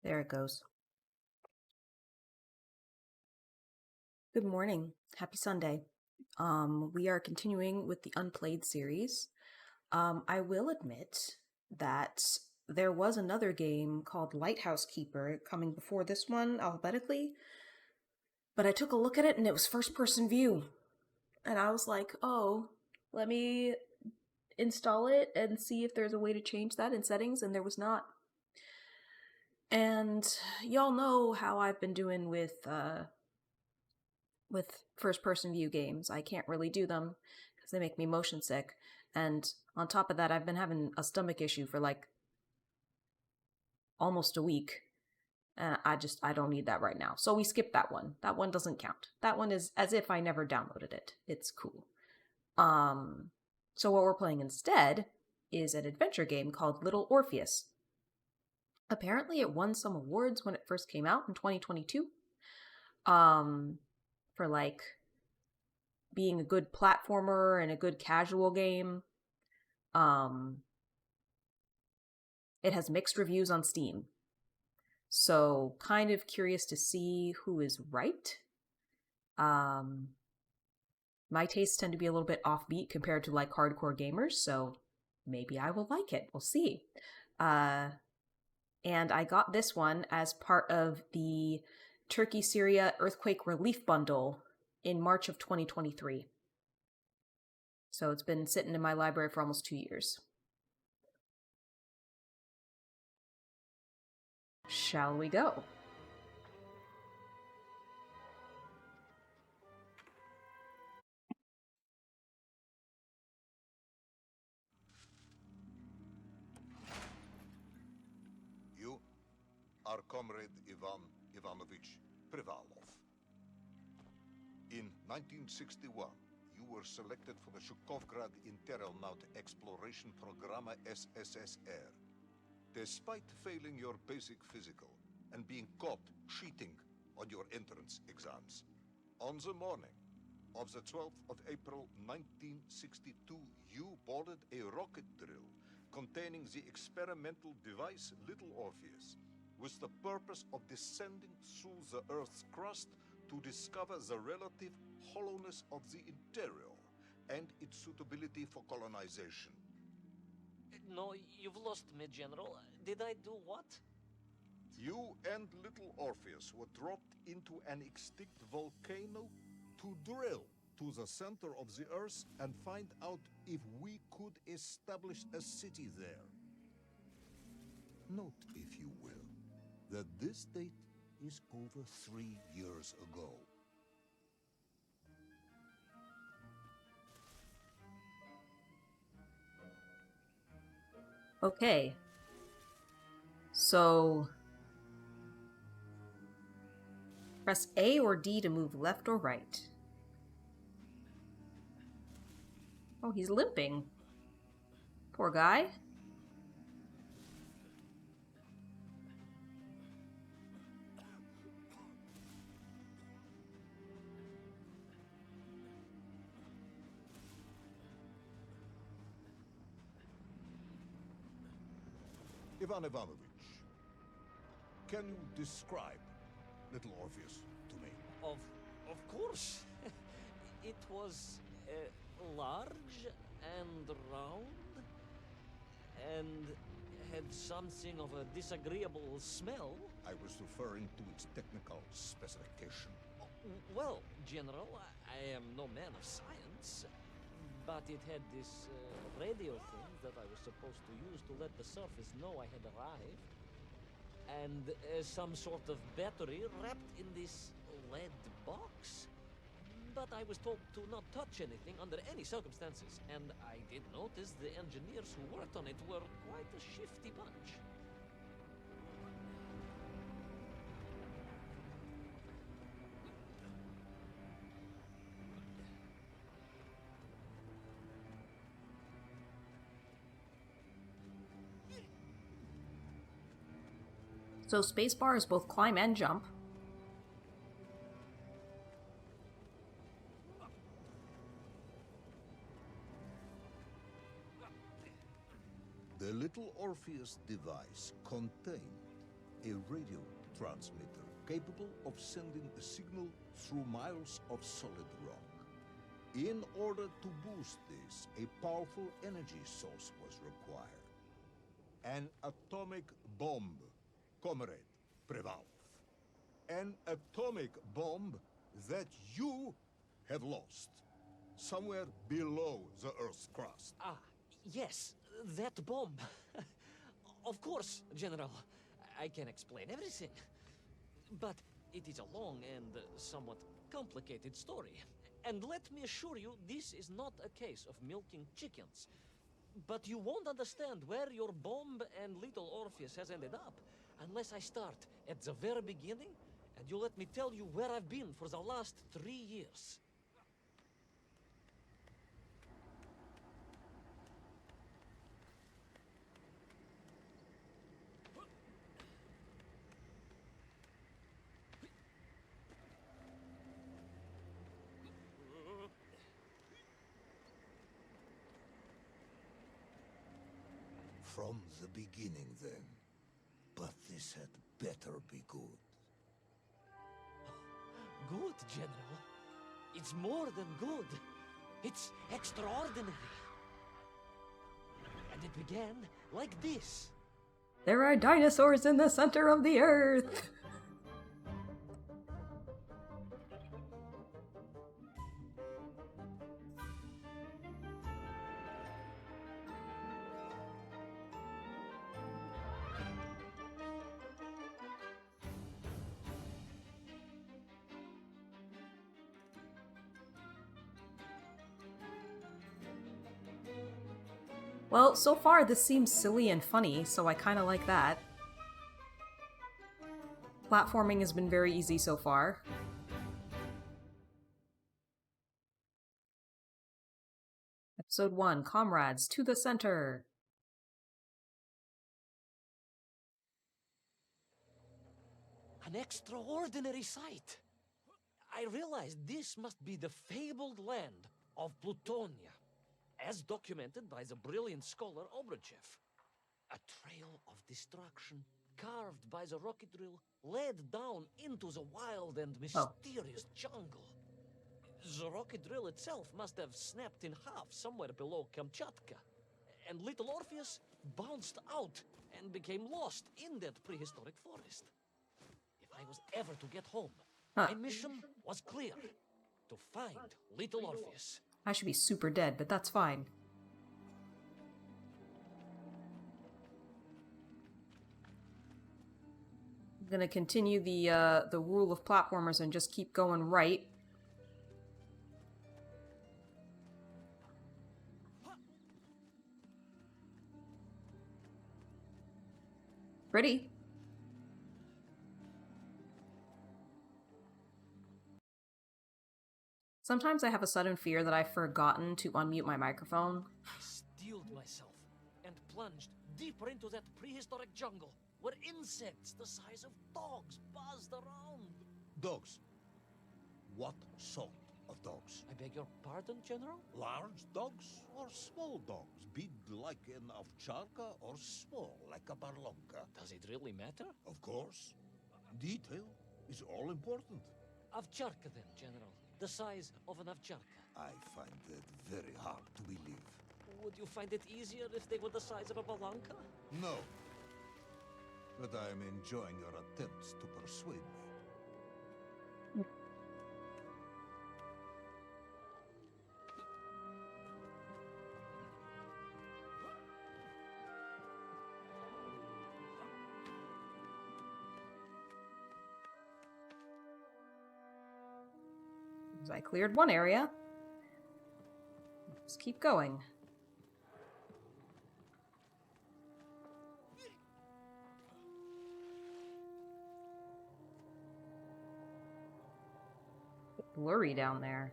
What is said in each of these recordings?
There it goes. Good morning. Happy Sunday. We are continuing with the Unplayed series. I will admit that there was another game called Lighthouse Keeper coming before this one alphabetically, but I took a look at it and it was first-person view. And I was like, oh, let me install it and see if there's a way to change that in settings, and there was not. And y'all know how I've been doing with first-person view games. I can't really do them because they make me motion sick. And on top of that, I've been having a stomach issue for like almost a week. And I don't need that right now. So we skipped that one. That one doesn't count. That one is as if I never downloaded it. It's cool. So what we're playing instead is an adventure game called Little Orpheus. Apparently it won some awards when it first came out in 2022. For like being a good platformer and a good casual game. It has mixed reviews on Steam. So kind of curious to see who is right. My tastes tend to be a little bit offbeat compared to like hardcore gamers, so maybe I will like it. We'll see. And I got this one as part of the Turkey-Syria Earthquake Relief Bundle in March of 2023. So it's been sitting in my library for almost 2 years. Shall we go? You are Comrade Ivan Ivanovich Privalov. In 1961, you were selected for the Shukovgrad Internaut Exploration Programme SSSR. Despite failing your basic physical and being caught cheating on your entrance exams, on the morning of the 12th of April 1962, you boarded a rocket drill containing the experimental device Little Orpheus, with the purpose of descending through the Earth's crust to discover the relative hollowness of the interior and its suitability for colonization. No, you've lost me, General. Did I do what? You and Little Orpheus were dropped into an extinct volcano to drill to the center of the Earth and find out if we could establish a city there. Note, if you will, that this date is over 3 years ago. Okay. So press A or D to move left or right. Oh, he's limping. Poor guy. Ivan Ivanovich, can you describe Little Orpheus to me? Of course. It was large and round and had something of a disagreeable smell. I was referring to its technical specification. Well, General, I am no man of science, but it had this radio thing that I was supposed to use to let the surface know I had arrived, and some sort of battery wrapped in this lead box. But I was told to not touch anything under any circumstances, and I did notice the engineers who worked on it were quite a shifty bunch. So spacebar is both climb and jump. The Little Orpheus device contained a radio transmitter capable of sending a signal through miles of solid rock. In order to boost this, a powerful energy source was required. An atomic bomb, Comrade Prevalv. An atomic bomb that you have lost. Somewhere below the Earth's crust. Ah, yes, that bomb. Of course, General. I can explain everything. But it is a long and somewhat complicated story. And let me assure you, this is not a case of milking chickens. But you won't understand where your bomb and little Orpheus has ended up unless I start at the very beginning and you let me tell you where I've been for the last 3 years. From the beginning, then. But this had better be good. Good, General. It's more than good. It's extraordinary. And it began like this. There are dinosaurs in the center of the earth! Well, so far this seems silly and funny, so I kinda like that. Platforming has been very easy so far. Episode 1, Comrades, to the center! An extraordinary sight. I realized this must be the fabled land of Plutonia, as documented by the brilliant scholar Obruchev. A trail of destruction carved by the rocket drill led down into the wild and mysterious jungle. The rocket drill itself must have snapped in half somewhere below Kamchatka, and little Orpheus bounced out and became lost in that prehistoric forest. If I was ever to get home, my mission was clear: to find little Orpheus. I should be super dead, but that's fine. I'm gonna continue the rule of platformers and just keep going right. Pretty. Sometimes I have a sudden fear that I've forgotten to unmute my microphone. I steeled myself and plunged deeper into that prehistoric jungle where insects the size of dogs buzzed around. Dogs. What sort of dogs? I beg your pardon, General? Large dogs or small dogs? Big like an ovcharka or small like a barlonka? Does it really matter? Of course. Detail is all important. Ovcharka then, General. The size of an ovcharka. I find that very hard to believe. Would you find it easier if they were the size of a balanka? No. But I am enjoying your attempts to persuade me. I cleared one area. Let's keep going. Bit blurry down there.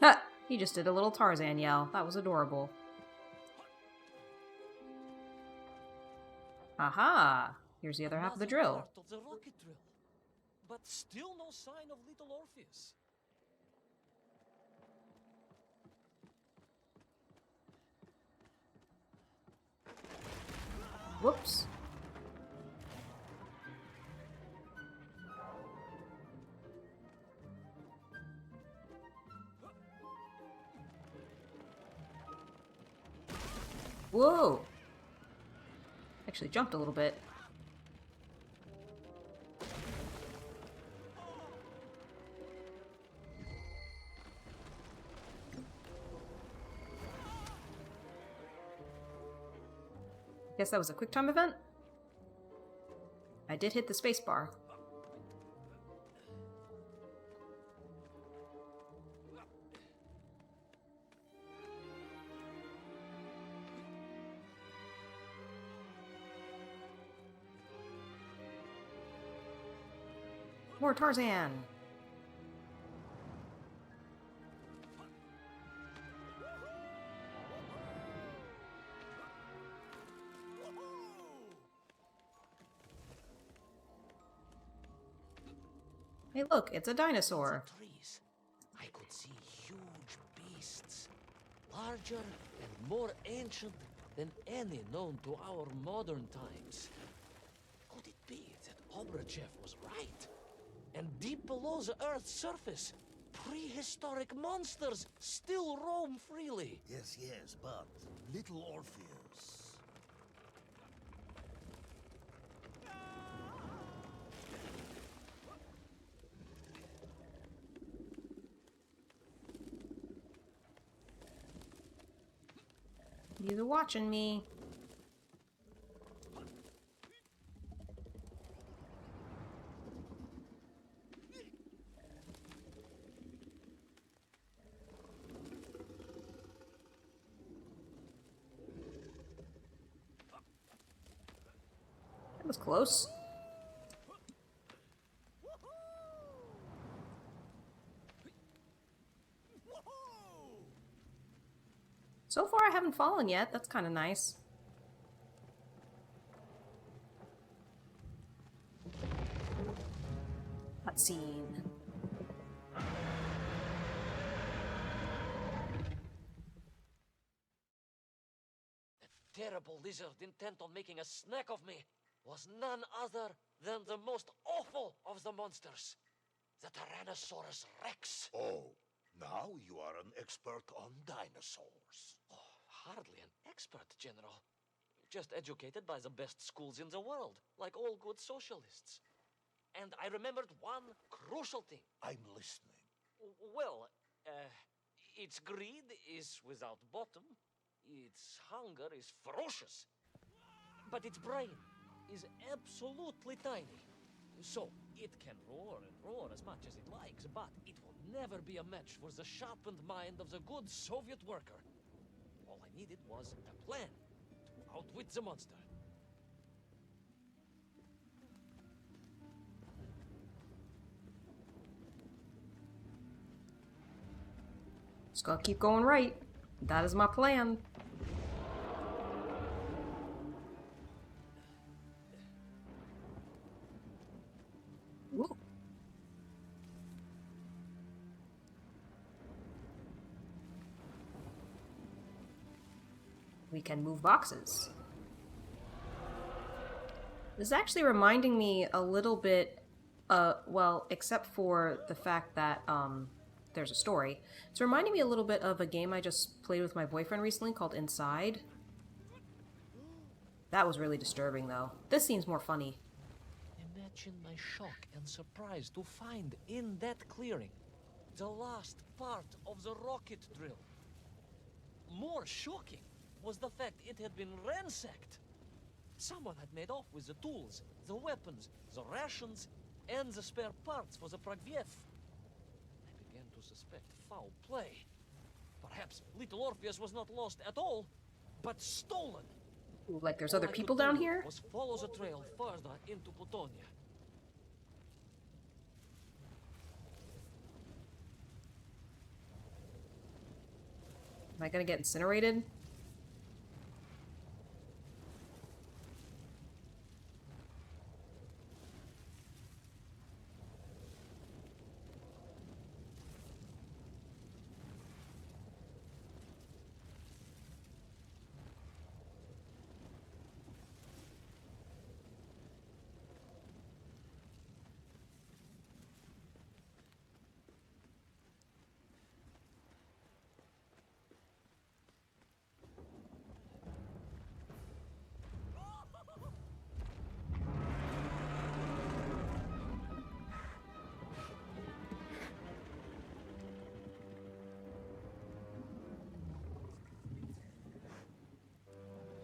Ha! He just did a little Tarzan yell. That was adorable. Aha! Here's the other half of the Another drill. part of the rocket drill. But still no sign of little Orpheus. Whoops. Whoa! Actually jumped a little bit. Guess that was a quick time event? I did hit the spacebar. More Tarzan! Hey look, it's a dinosaur. The trees, I could see huge beasts, larger and more ancient than any known to our modern times. Could it be that Obrachev was right? And deep below the Earth's surface, prehistoric monsters still roam freely. Yes, yes, but little Orpheus. He's watching me. That was close. So far I haven't fallen yet. That's kind of nice. Cutscene. The terrible lizard intent on making a snack of me was none other than the most awful of the monsters, the Tyrannosaurus Rex. Oh, now you are an expert on dinosaurs. Oh, hardly an expert, General. Just educated by the best schools in the world, like all good socialists. And I remembered one crucial thing. I'm listening. Well, its greed is without bottom, its hunger is ferocious, but its brain is absolutely tiny. So, it can roar and roar as much as it likes, but it will never be a match for the sharpened mind of the good Soviet worker. All I needed was a plan to outwit the monster. Just gotta keep going right. That is my plan. Ooh. We can move boxes. This is actually reminding me a little bit, well, except for the fact that, there's a story. It's reminding me a little bit of a game I just played with my boyfriend recently called Inside. That was really disturbing, though. This seems more funny. Imagine my shock and surprise to find in that clearing the last part of the rocket drill. More shocking was the fact it had been ransacked. Someone had made off with the tools, the weapons, the rations, and the spare parts for the Pragviev. I began to suspect foul play. Perhaps little Orpheus was not lost at all, but stolen. Ooh, like there's All other I could people do down here? was follow the trail further into Plutonia. Am I gonna get incinerated?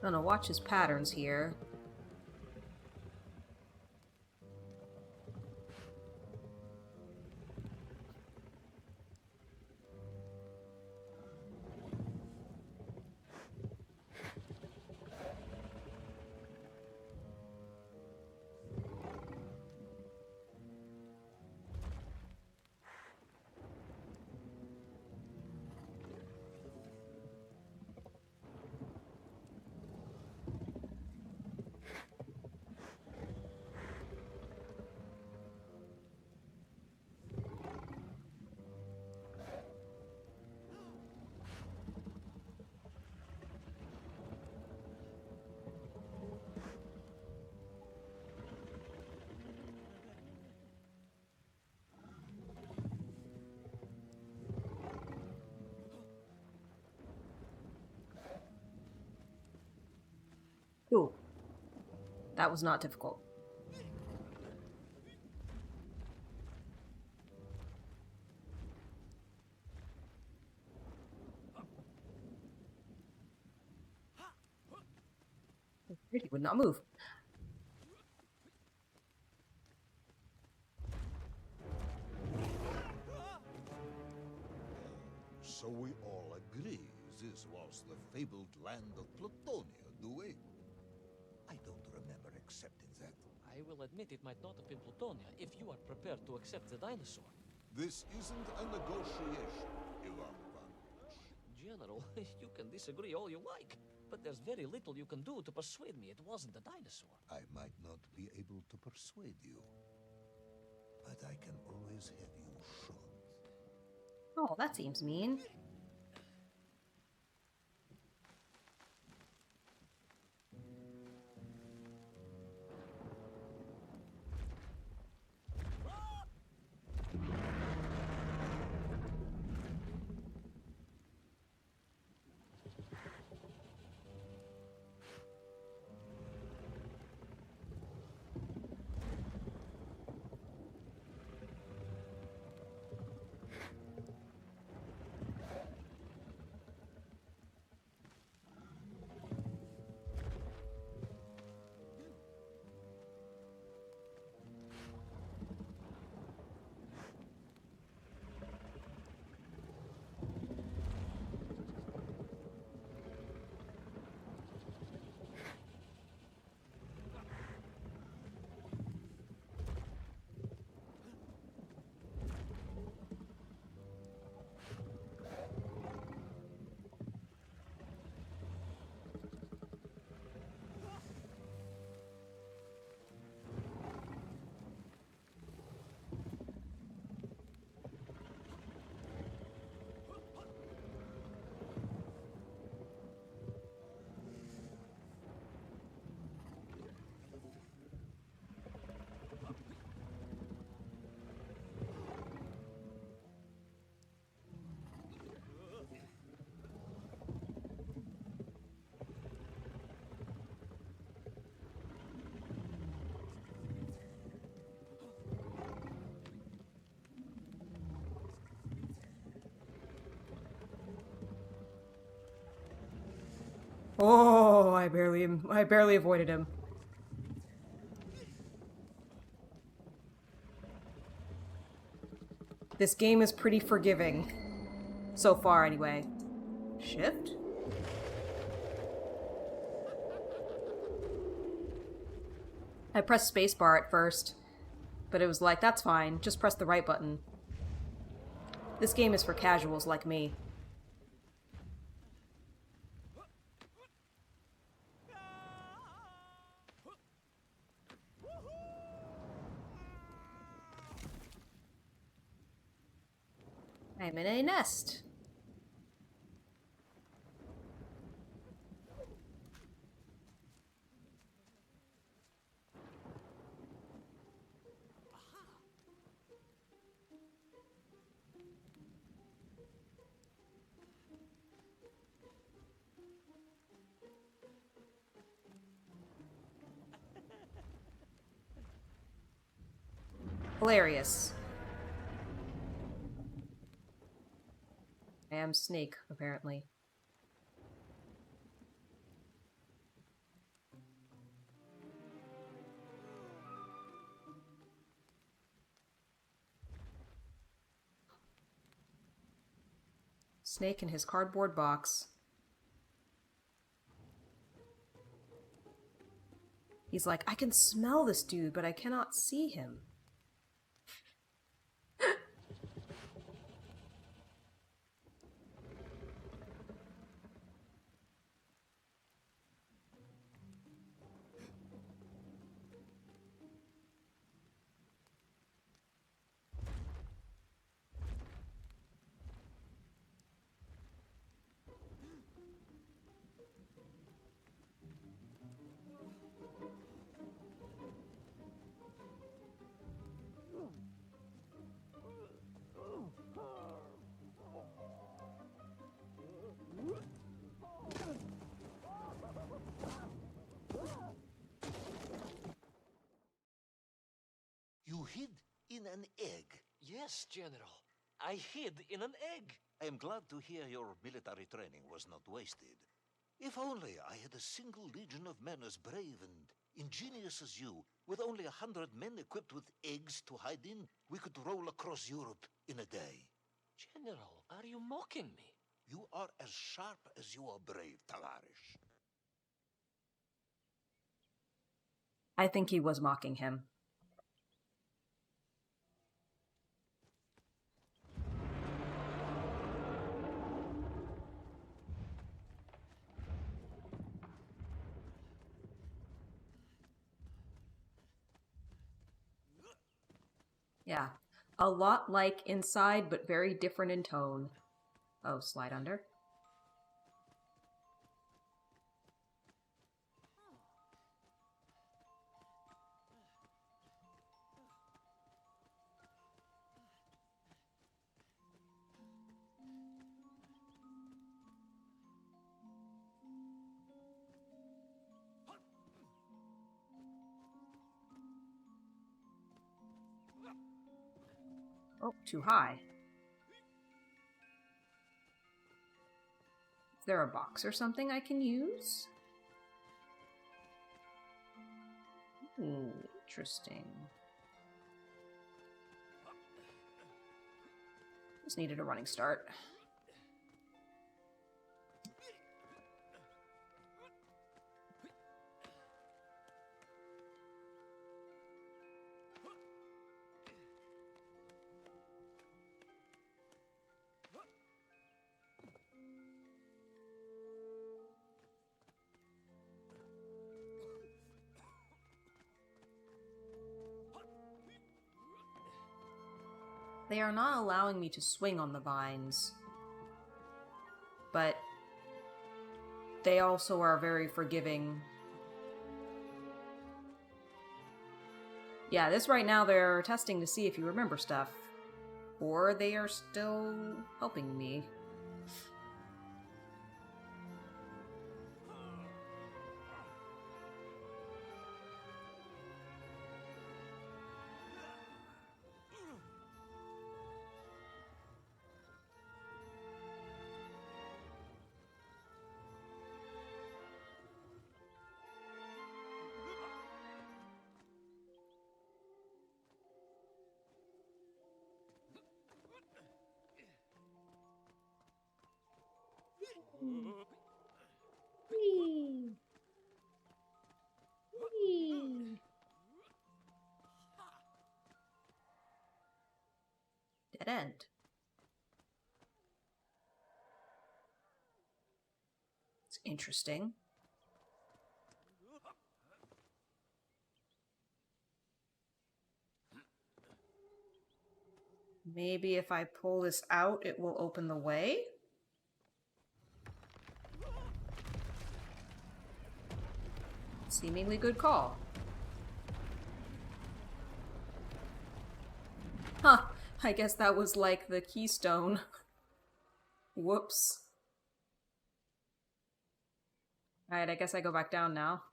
I'm gonna watch his patterns here. Ooh. That was not difficult. He would not move. So we all agree this was the fabled land of Plutonia, do we? I don't remember accepting that. I will admit it might not have been Plutonia if you are prepared to accept the dinosaur. This isn't a negotiation, Ivan Ivanovich. General, you can disagree all you like, but there's very little you can do to persuade me it wasn't a dinosaur. I might not be able to persuade you, but I can always have you shot. Oh, that seems mean. Oh, I barely avoided him. This game is pretty forgiving. So far, anyway. Shift? I pressed spacebar at first, but it was like, that's fine, just press the right button. This game is for casuals like me. I'm in a nest. Hilarious. I am Snake, apparently. Snake in his cardboard box. He's like, I can smell this dude, but I cannot see him. You hid in an egg. Yes, General. I hid in an egg. I am glad to hear your military training was not wasted. If only I had a single legion of men as brave and ingenious as you, with only 100 men equipped with eggs to hide in, we could roll across Europe in a day. General, are you mocking me? You are as sharp as you are brave, Tavarish. I think he was mocking him. Yeah. A lot like Inside, but very different in tone. Oh, slide under. Oh, too high. Is there a box or something I can use? Ooh, interesting. Just needed a running start. They are not allowing me to swing on the vines, but they also are very forgiving. Yeah, this right now they're testing to see if you remember stuff, or they are still helping me. Whee! Whee! Dead end. It's interesting. Maybe if I pull this out, it will open the way? Seemingly good call. Huh, I guess that was like the keystone. Whoops. Alright, I guess I go back down now.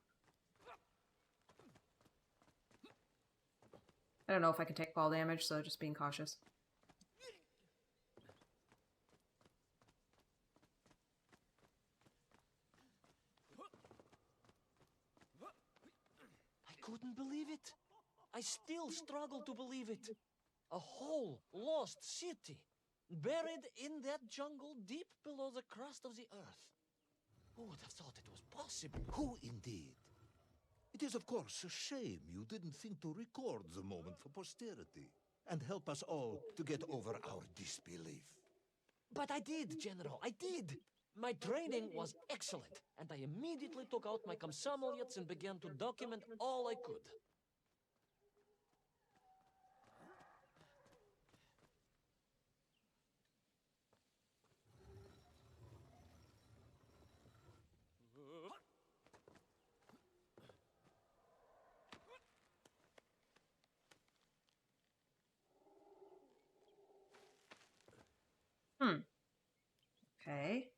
I don't know if I can take fall damage, so just being cautious. I couldn't believe it. I still struggle to believe it. A whole lost city, buried in that jungle deep below the crust of the earth. Who would have thought it was possible? Who indeed? It is, of course, a shame you didn't think to record the moment for posterity and help us all to get over our disbelief. But I did, General, I did. My training was excellent, and I immediately took out my cosmonauts and began to document all I could. Okay.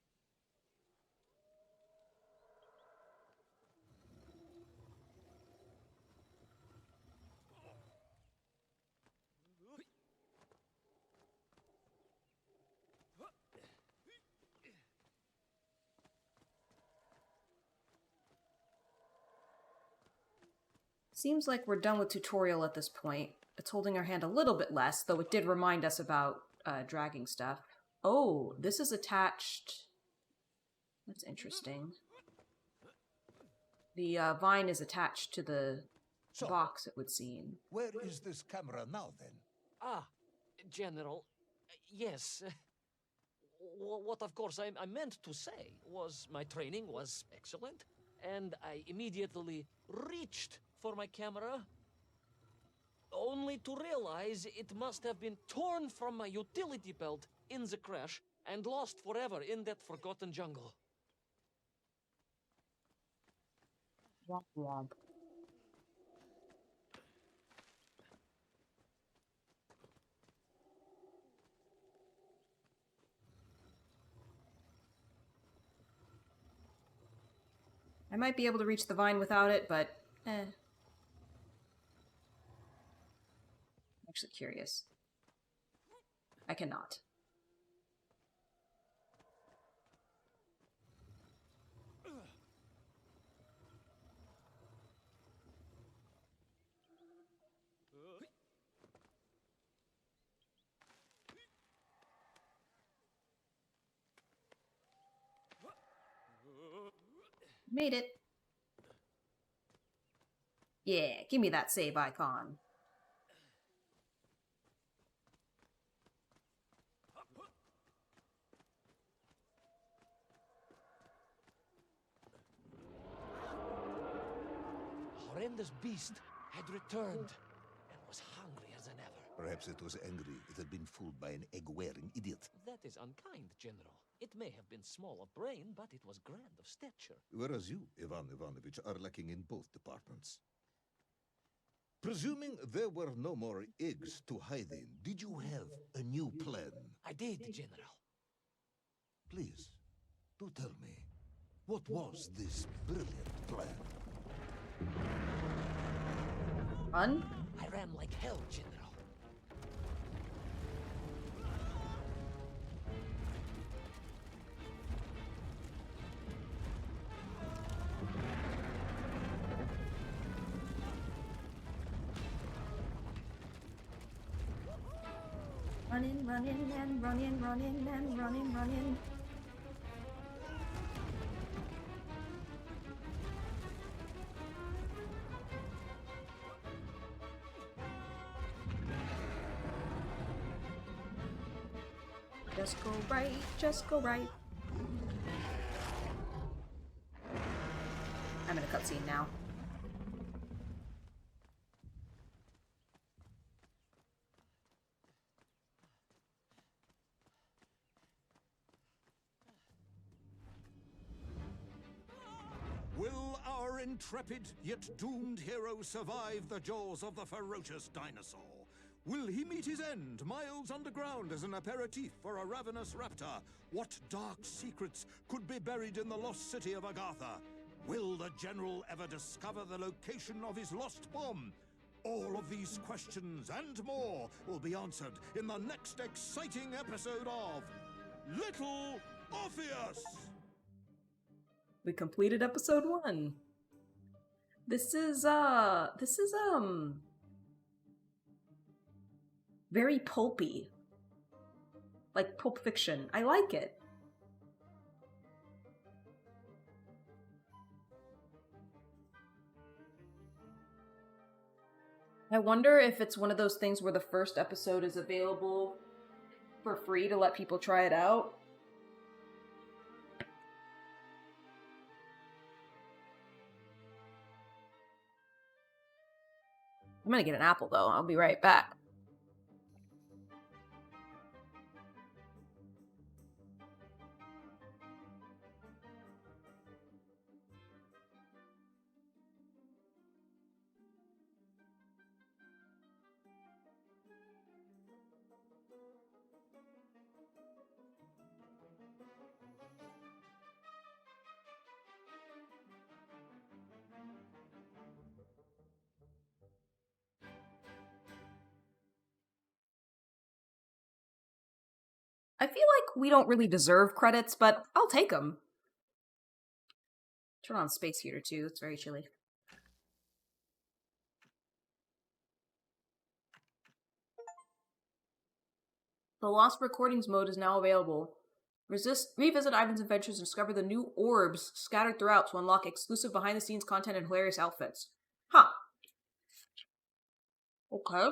Seems like we're done with tutorial at this point. It's holding our hand a little bit less, though it did remind us about dragging stuff. Oh, this is attached. That's interesting. The vine is attached to the So, box, it would seem. where is this camera now, then? Ah, General, yes. What, of course, I meant to say was my training was excellent, and I immediately reached for my camera, only to realize it must have been torn from my utility belt in the crash and lost forever in that forgotten jungle. Womp womp. I might be able to reach the vine without it, but I'm actually curious. I cannot. Made it. Yeah, give me that save icon. A horrendous beast had returned and was hungrier than ever. Perhaps it was angry it had been fooled by an egg-wearing idiot. That is unkind, General. It may have been small of brain, but it was grand of stature. Whereas you, Ivan Ivanovich, are lacking in both departments. Presuming there were no more eggs to hide in, Did you have a new plan? I did, General. Please, do tell me, what was this brilliant plan? Run? I ran like hell, General. Running, running, and running, running, and running, running. Just go right, just go right. I'm in a cutscene now. intrepid yet doomed hero survive the jaws of the ferocious dinosaur? Will he meet his end, miles underground as an aperitif for a ravenous raptor? What dark secrets could be buried in the lost city of Agatha? Will the general ever discover the location of his lost bomb? All of these questions and more will be answered in the next exciting episode of Little Orpheus! We completed episode 1. This is very pulpy. Like Pulp Fiction. I like it. I wonder if it's one of those things where the first episode is available for free to let people try it out. I'm gonna get an apple though. I'll be right back. I feel like we don't really deserve credits, but I'll take them. Turn on space heater too, it's very chilly. The Lost Recordings mode is now available. Revisit Ivan's adventures and discover the new orbs scattered throughout to unlock exclusive behind-the-scenes content and hilarious outfits. Huh. Okay.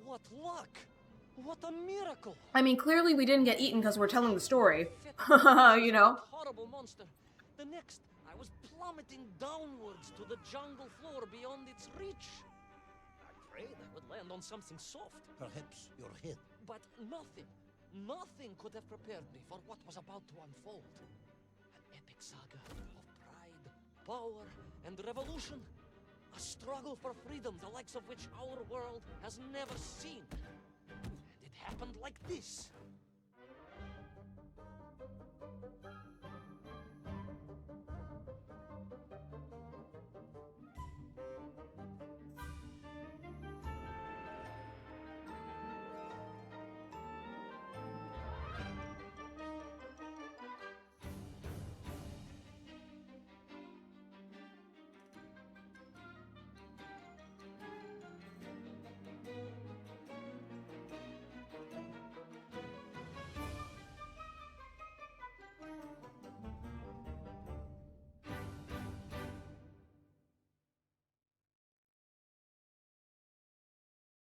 What luck! What a miracle! I mean, clearly we didn't get eaten because we're telling the story. You know? Horrible monster. The next, I was plummeting downwards to the jungle floor beyond its reach. I prayed I would land on something soft. Perhaps your head. But nothing could have prepared me for what was about to unfold. An epic saga of pride, power, and revolution. A struggle for freedom, the likes of which our world has never seen. And it happened like this.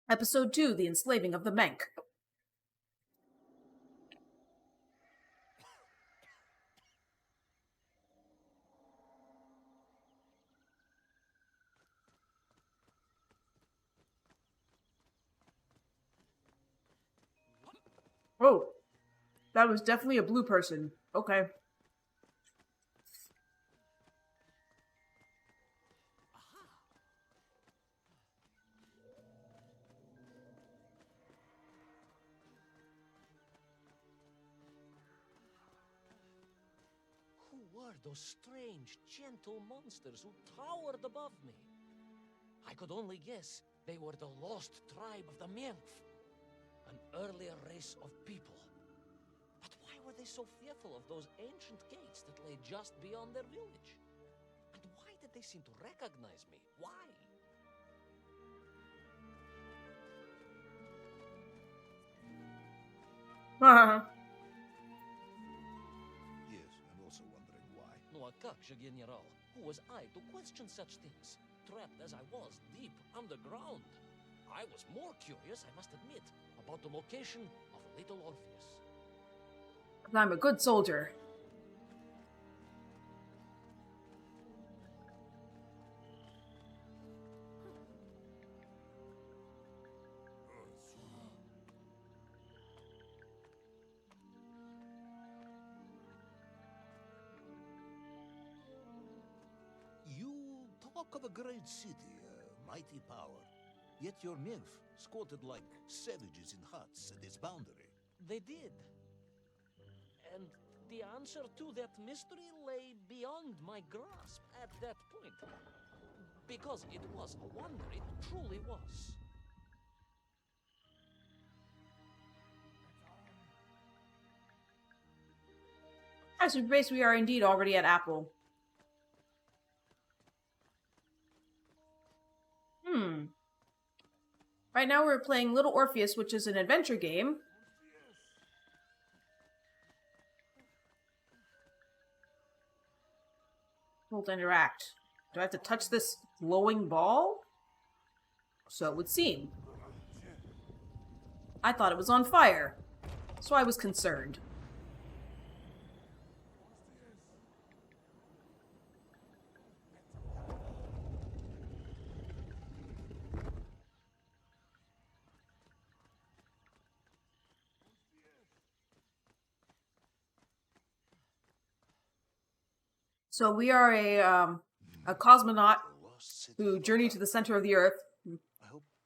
Episode 2, The Enslaving of the Menk. Oh, that was definitely a blue person. Okay. Who were those strange, gentle monsters who towered above me? I could only guess they were the lost tribe of the Menk, an earlier race of people. But why were they so fearful of those ancient gates that lay just beyond their village? And why did they seem to recognize me? Why? Yes, I'm also wondering why. Ну а как же, генерал? Who was I to question such things? Trapped as I was deep underground. I was more curious, I must admit, about the location of Little Orpheus. I'm a good soldier. Talk of a great city, a mighty power. Yet your nymph squatted like savages in huts at its boundary. They did. And the answer to that mystery lay beyond my grasp at that point. Because it was a wonder, it truly was. As we basically are indeed already at Apple. Right now we're playing Little Orpheus, which is an adventure game. Hold to interact. Do I have to touch this glowing ball? So it would seem. I thought it was on fire, so I was concerned. So we are a cosmonaut who journeyed to the center of the Earth.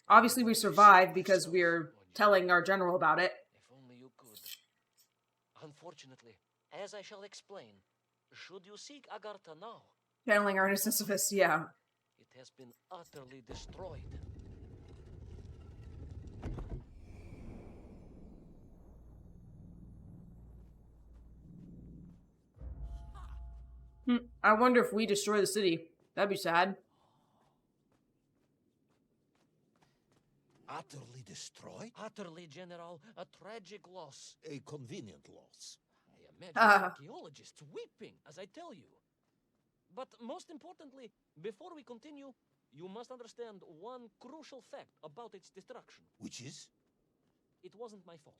Obviously, we survived because we're telling our general about it. If only you could. Unfortunately, as I shall explain, should you seek Agartha now, Channeling Ernest Sisyphus, yeah. it has been utterly destroyed. I wonder if we destroy the city. That'd be sad. Utterly destroyed? Utterly, General, a tragic loss. A convenient loss. I imagine archaeologists weeping as I tell you. But most importantly, before we continue, you must understand one crucial fact about its destruction. Which is? It wasn't my fault.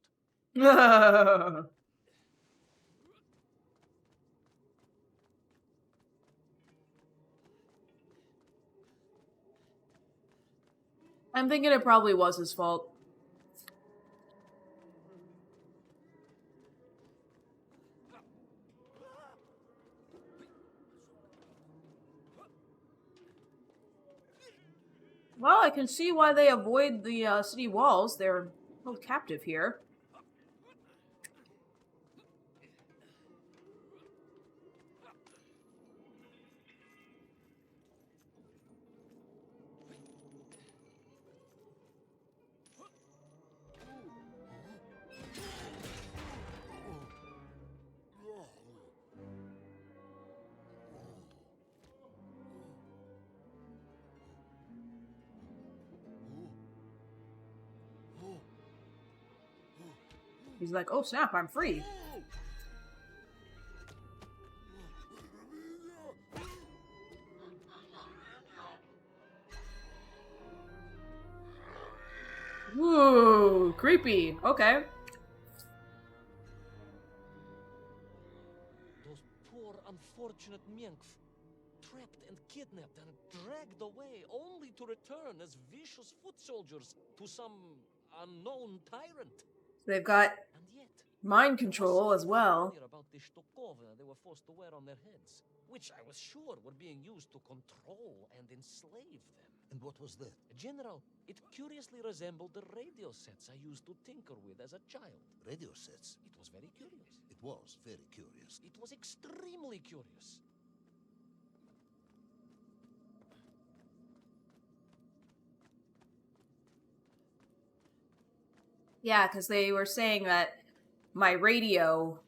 I'm thinking it probably was his fault. Well, I can see why they avoid the city walls. They're held captive here. He's like, oh snap, I'm free. Whoa, creepy. Okay. Those poor, unfortunate Minkf, trapped and kidnapped and dragged away, only to return as vicious foot soldiers to some unknown tyrant. They've got And yet, mind control as well. about the Shtukovna they were forced to wear on their heads, which I was sure were being used to control and enslave them. And what was that? General, it curiously resembled the radio sets I used to tinker with as a child. Radio sets. It was very curious. It was very curious. It was extremely curious. Yeah, because they were saying that my radio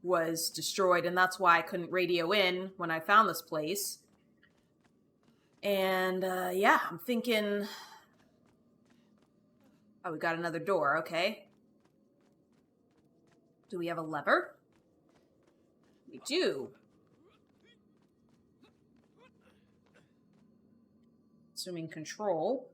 was destroyed, and that's why I couldn't radio in when I found this place. And, yeah, I'm thinking... Oh, we got another door, okay. Do we have a lever? We do. Assuming control.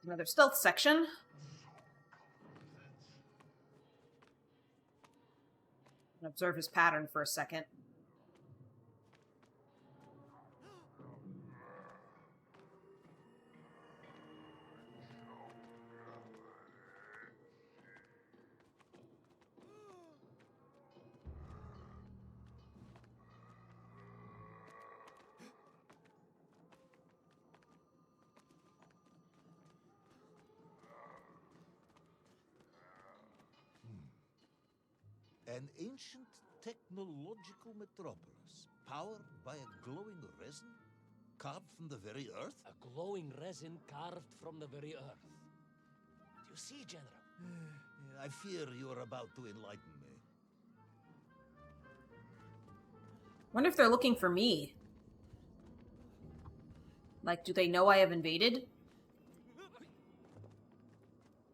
Another stealth section. Observe his pattern for a second. An ancient technological metropolis, powered by a glowing resin, carved from the very earth? A glowing resin carved from the very earth. Do you see, General? I fear you are about to enlighten me. Wonder if they're looking for me. Like, do they know I have invaded?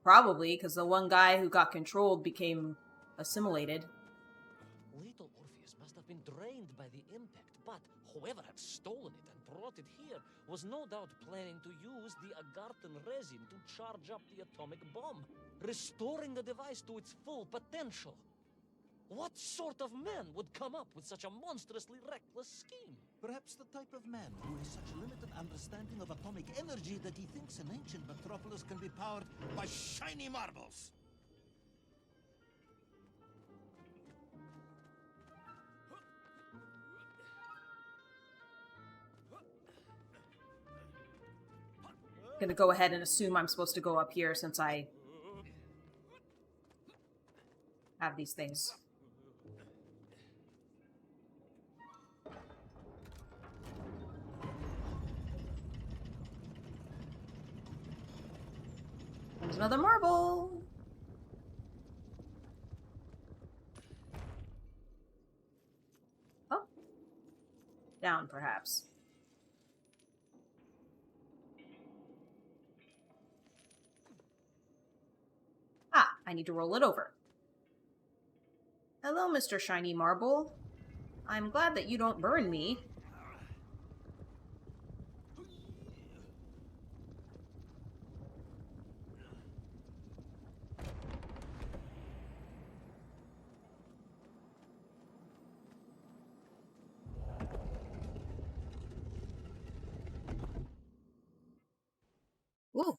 Probably, because the one guy who got controlled became assimilated. Little Orpheus must have been drained by the impact, but whoever had stolen it and brought it here was no doubt planning to use the Agarthan resin to charge up the atomic bomb, restoring the device to its full potential. What sort of man would come up with such a monstrously reckless scheme? Perhaps the type of man who has such limited understanding of atomic energy that he thinks an ancient metropolis can be powered by shiny marbles. Gonna go ahead and assume I'm supposed to go up here since I have these things. There's another marble. Oh. Down, perhaps. Ah, I need to roll it over. Hello, Mr. Shiny Marble. I'm glad that you don't burn me. Ooh.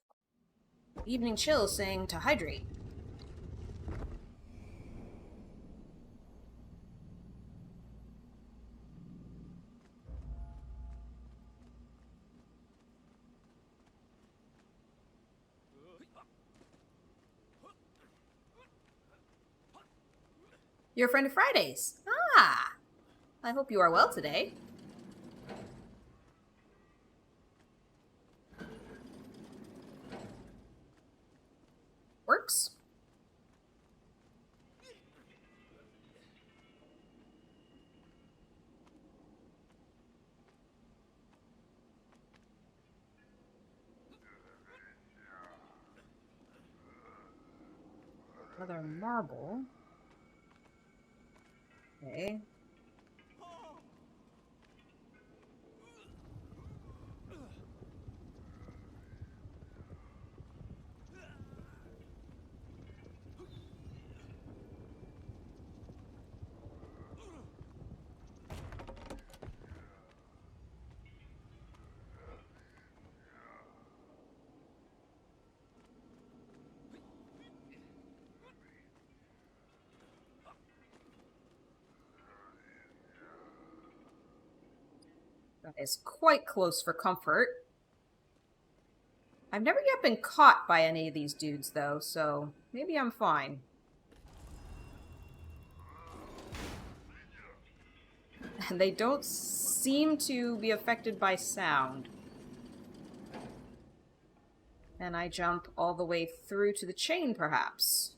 Evening Chill saying to hydrate. You're a friend of Friday's. Ah! I hope you are well today. Works. Another marble. Okay. That is quite close for comfort. I've never yet been caught by any of these dudes, though, so maybe I'm fine. And they don't seem to be affected by sound. And I jump all the way through to the chain, perhaps.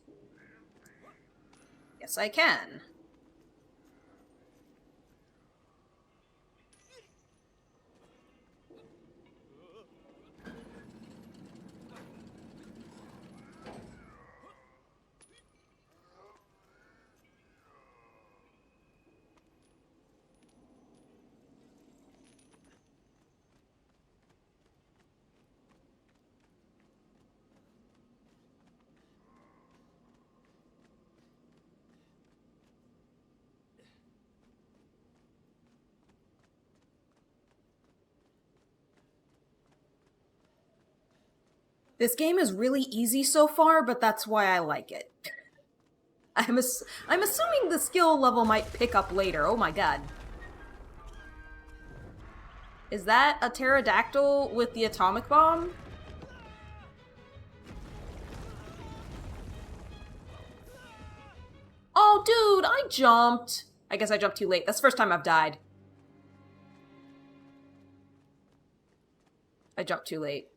Yes, I can. This game is really easy so far, but that's why I like it. I'm assuming the skill level might pick up later. Oh my god. Is that a pterodactyl with the atomic bomb? Oh, dude, I jumped. I guess I jumped too late. That's the first time I've died. I jumped too late.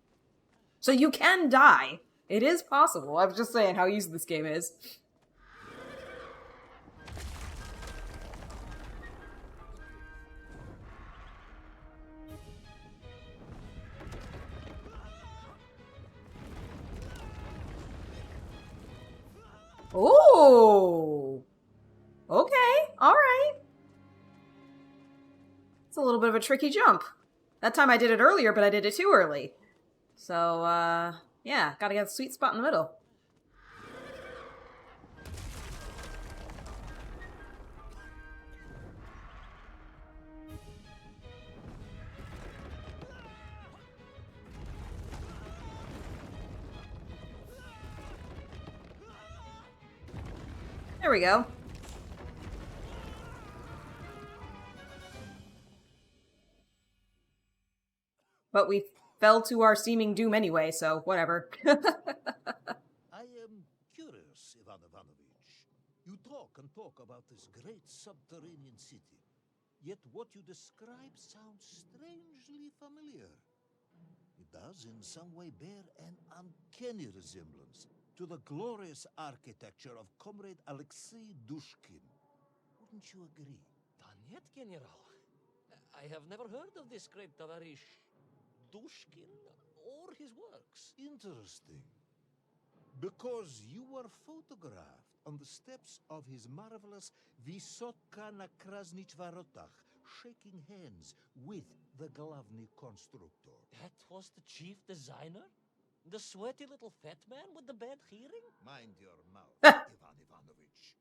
So you can die. It is possible. I was just saying how easy this game is. Oh! Okay, alright. It's a little bit of a tricky jump. That time I did it earlier, but I did it too early. So, yeah, gotta get the sweet spot in the middle. There we go. But we fell to our seeming doom anyway, so whatever. I am curious, Ivan Ivanovich. You talk and talk about this great subterranean city. Yet what you describe sounds strangely familiar. It does in some way bear an uncanny resemblance to the glorious architecture of Comrade Alexei Dushkin. Wouldn't you agree? Нет, General. I have never heard of this great Tavarish Dushkin or his works. Interesting. Because you were photographed on the steps of his marvelous Vysotka na Krasnich Varotach, shaking hands with the Glavny constructor. That was the chief designer? The sweaty little fat man with the bad hearing? Mind your mouth, Ivan Ivanovich.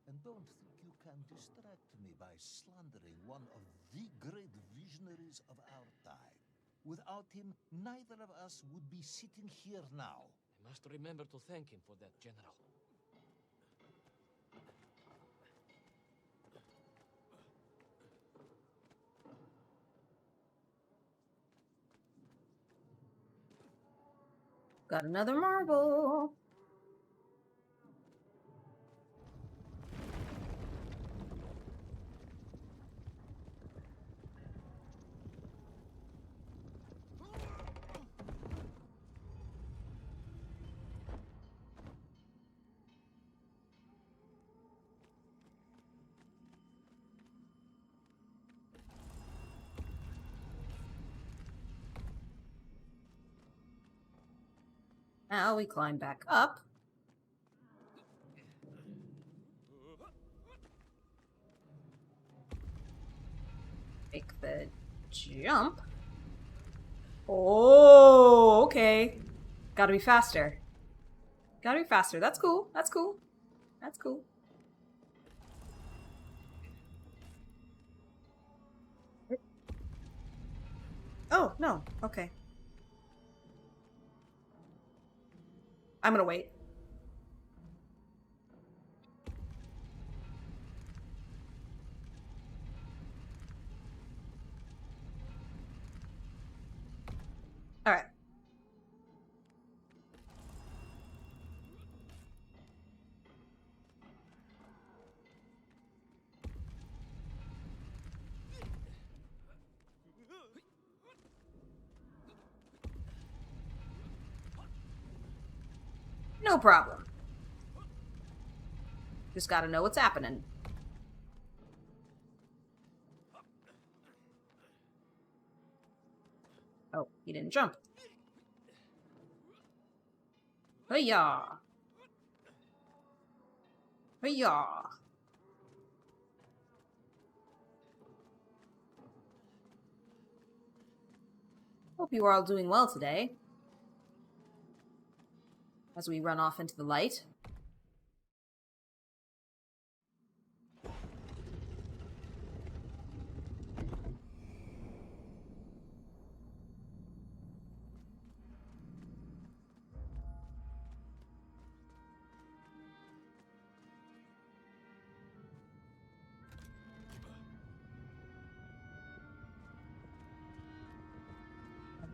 And don't think you can distract me by slandering one of the great visionaries of our time. Without him, neither of us would be sitting here now. I must remember to thank him for that, General. Got another marble. Now we climb back up. Make the jump. Oh, okay. Gotta be faster. Gotta be faster. That's cool. That's cool. That's cool. Oh, no. Okay. I'm gonna wait. Alright. No problem. Just gotta know what's happening. Oh, he didn't jump. Hey-ya! Hey-ya! Hope you are all doing well today. As we run off into the light.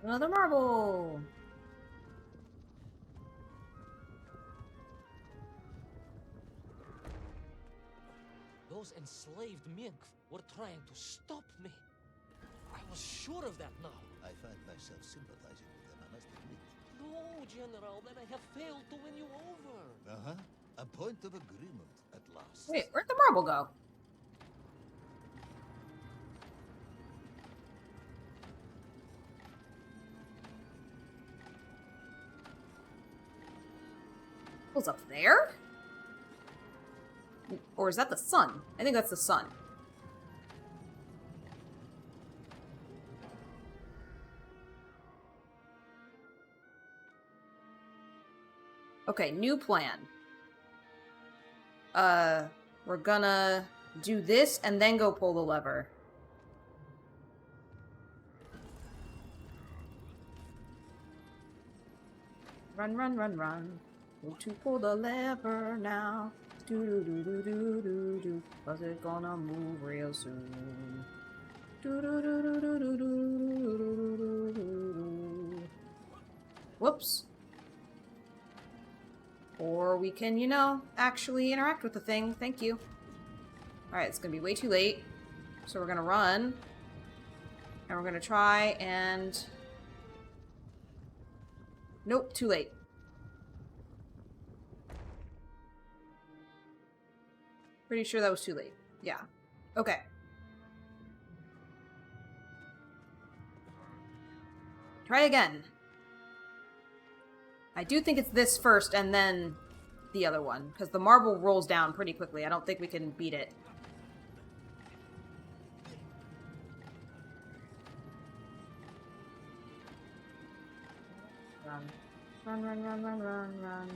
Another marble. Those enslaved mink were trying to stop me. I was sure of that now. I find myself sympathizing with them, I must admit. No, General, then I have failed to win you over. Uh-huh. A point of agreement at last. Wait, where'd the marble go? Was up there? Or is that the sun? I think that's the sun. Okay, new plan. We're gonna do this and then go pull the lever. Run, run, run, run. Go to pull the lever now. Do do do do do do do. Cause it's gonna move real soon. Do do do do do do do do do do. Whoops. Or we can, you know, actually interact with the thing. Thank you. Alright, it's gonna be way too late. So we're gonna run. And we're gonna try and... Nope, too late. Pretty sure that was too late. Yeah. Okay. Try again. I do think it's this first and then the other one, because the marble rolls down pretty quickly. I don't think we can beat it. Run. Run, run, run, run, run, run.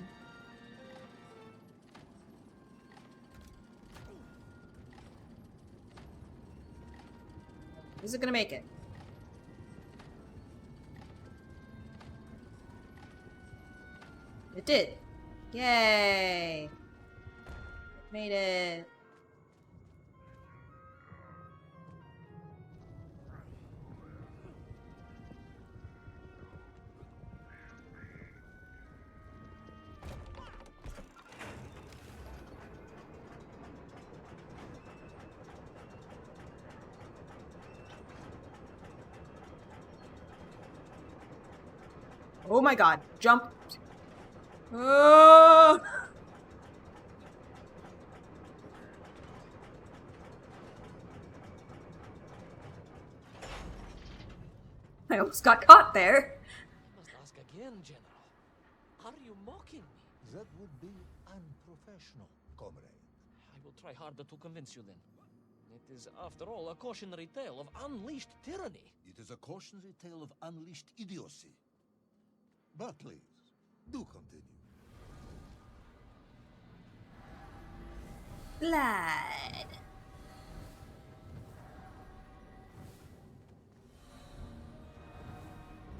Is it gonna make it? It did. Yay! Made it. Oh my god. Jump. Oh! I almost got caught there. I must ask again, General. Are you mocking me? That would be unprofessional, comrade. I will try harder to convince you then. It is, after all, a cautionary tale of unleashed tyranny. It is a cautionary tale of unleashed idiocy. But please, do continue. Blood.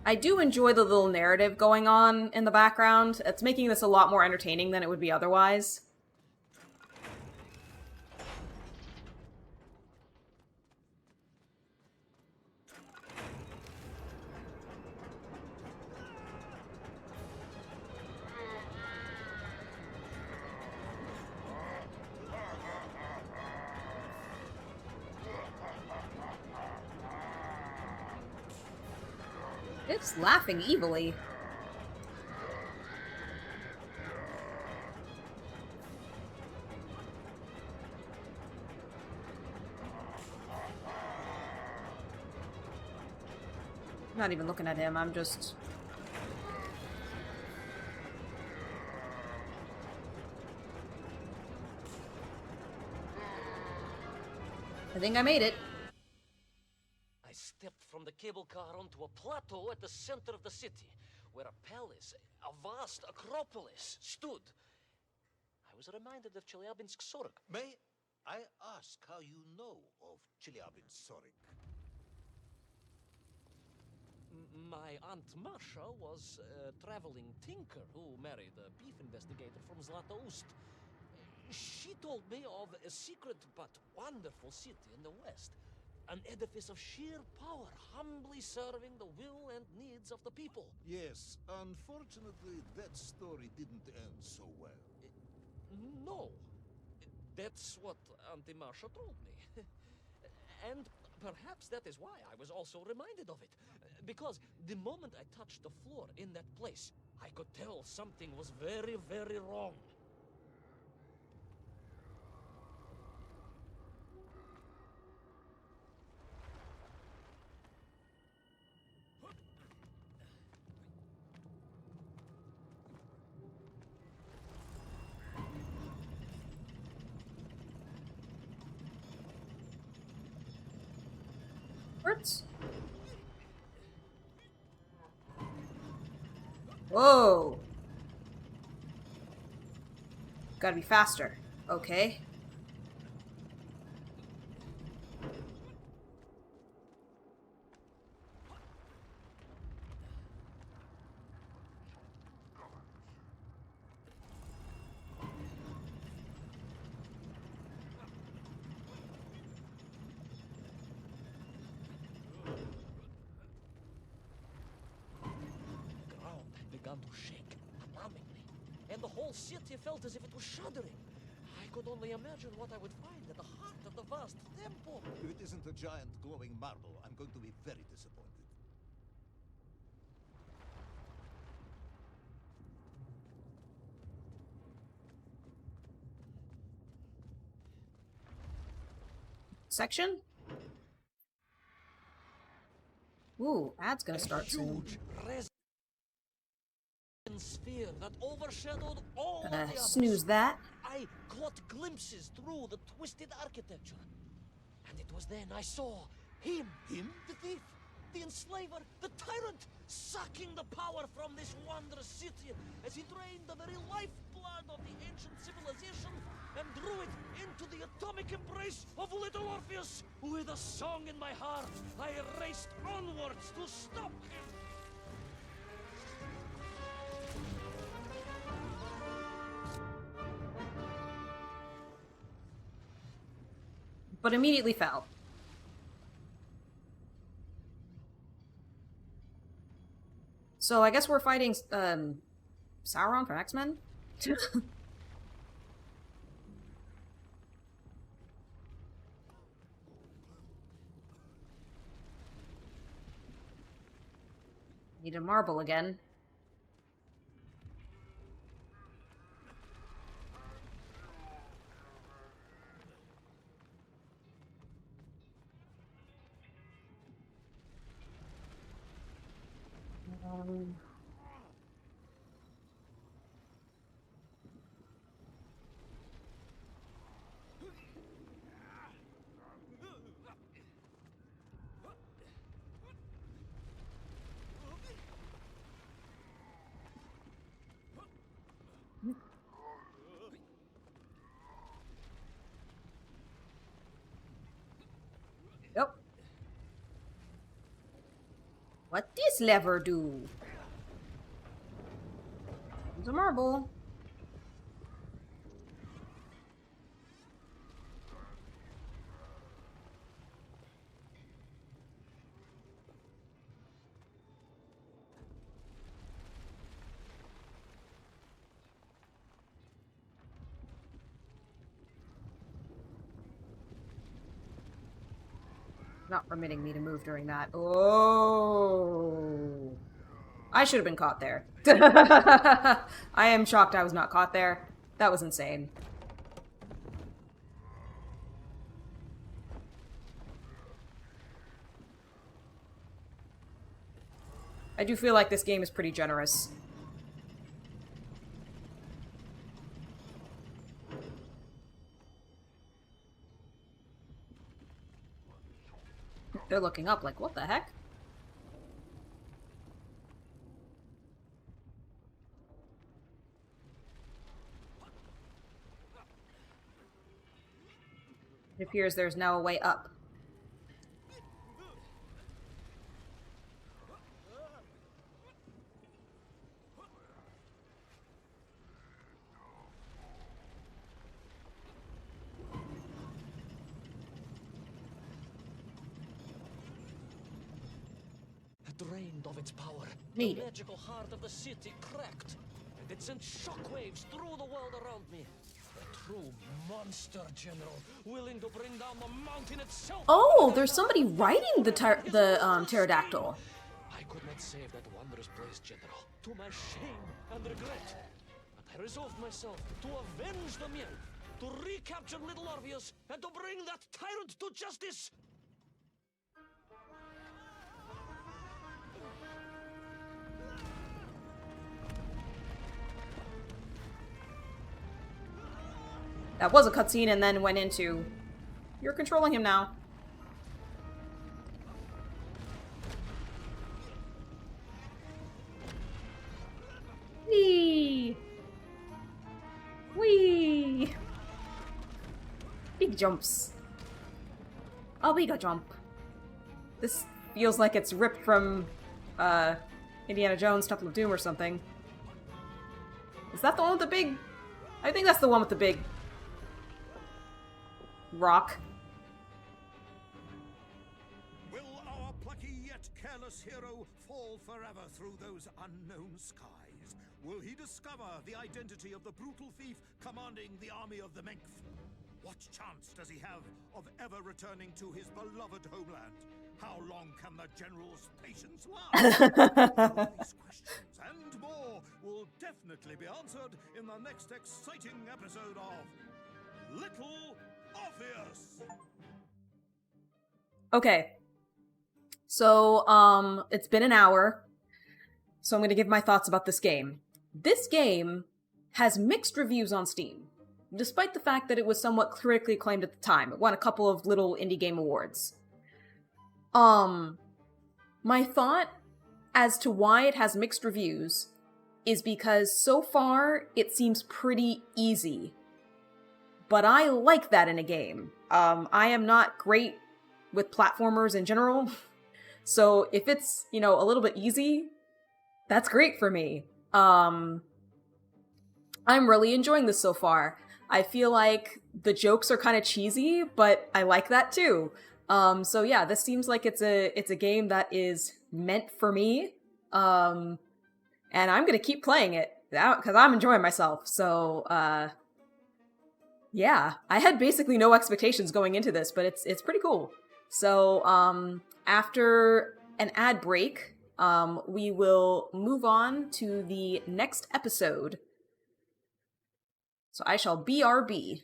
I do enjoy the little narrative going on in the background. It's making this a lot more entertaining than it would be otherwise. It's laughing evilly. I'm not even looking at him, I'm just... I think I made it. I stepped from the cable car onto a plateau at the center of the city, where a palace, a vast acropolis, stood. I was reminded of Chelyabinsk-Sorok. May I ask how you know of Chelyabinsk-Sorok? My Aunt Masha was a traveling tinker who married a beef investigator from Zlatoust. She told me of a secret but wonderful city in the west, An edifice of sheer power, humbly serving the will and needs of the people. Yes, unfortunately, that story didn't end so well. No, that's what Auntie Marcia told me. And perhaps that is why I was also reminded of it. Because the moment I touched the floor in that place, I could tell something was very, very wrong. What? Whoa. Gotta be faster. Okay. The ground began to shake alarmingly, and the whole city felt as if it was shuddering. I could only imagine what I would find at the heart of the vast temple. If it isn't a giant glowing marble, I'm going to be very disappointed. Section? Ooh, ad's gonna start soon. Huge resonant sphere that overshadowed all of Gonna the others. snooze that. I caught glimpses through the twisted architecture. And it was then I saw him. Him? The thief, the enslaver, the tyrant, sucking the power from this wondrous city as he drained the very lifeblood of the ancient civilization and drew it into the atomic embrace of little Orpheus. With a song in my heart, I raced onwards to stop him. But immediately fell. So I guess we're fighting, Sauron from X-Men? Need a marble again. Yep. What this lever do? It's a marble. Not permitting me to move during that. Oh. I should have been caught there. I am shocked I was not caught there. That was insane. I do feel like this game is pretty generous. They're looking up like, what the heck? It appears there's now a way up. drained of its power. Need The it. magical heart of the city cracked, and it sent shockwaves through the world around me. A true monster, General, willing to bring down the mountain itself. Oh, there's somebody riding the pterodactyl. I could not save that wondrous place, General, to my shame and regret. But I resolved myself to avenge the men, to recapture little Orpheus, and to bring that tyrant to justice. That was a cutscene and then went into... You're controlling him now. Whee! Whee! Big jumps. A big jump. This feels like it's ripped from, Indiana Jones, Temple of Doom or something. Is that the one with the big... I think that's the one with the big... rock. Will our plucky yet careless hero fall forever through those unknown skies? Will he discover the identity of the brutal thief commanding the army of the Menk? What chance does he have of ever returning to his beloved homeland? How long can the general's patience last? All these questions and more will definitely be answered in the next exciting episode of Little Orpheus. Okay. So, it's been an hour, so I'm going to give my thoughts about this game. This game has mixed reviews on Steam, despite the fact that it was somewhat critically acclaimed at the time. It won a couple of little indie game awards. My thought as to why it has mixed reviews is because so far it seems pretty easy. But I like that in a game. I am not great with platformers in general, so if it's, a little bit easy, that's great for me. I'm really enjoying this so far. I feel like the jokes are kind of cheesy, but I like that too. So yeah, this seems like it's a game that is meant for me. And I'm gonna keep playing it because I'm enjoying myself. So yeah, I had basically no expectations going into this, but it's pretty cool. So after an ad break, we will move on to the next episode. So I shall BRB.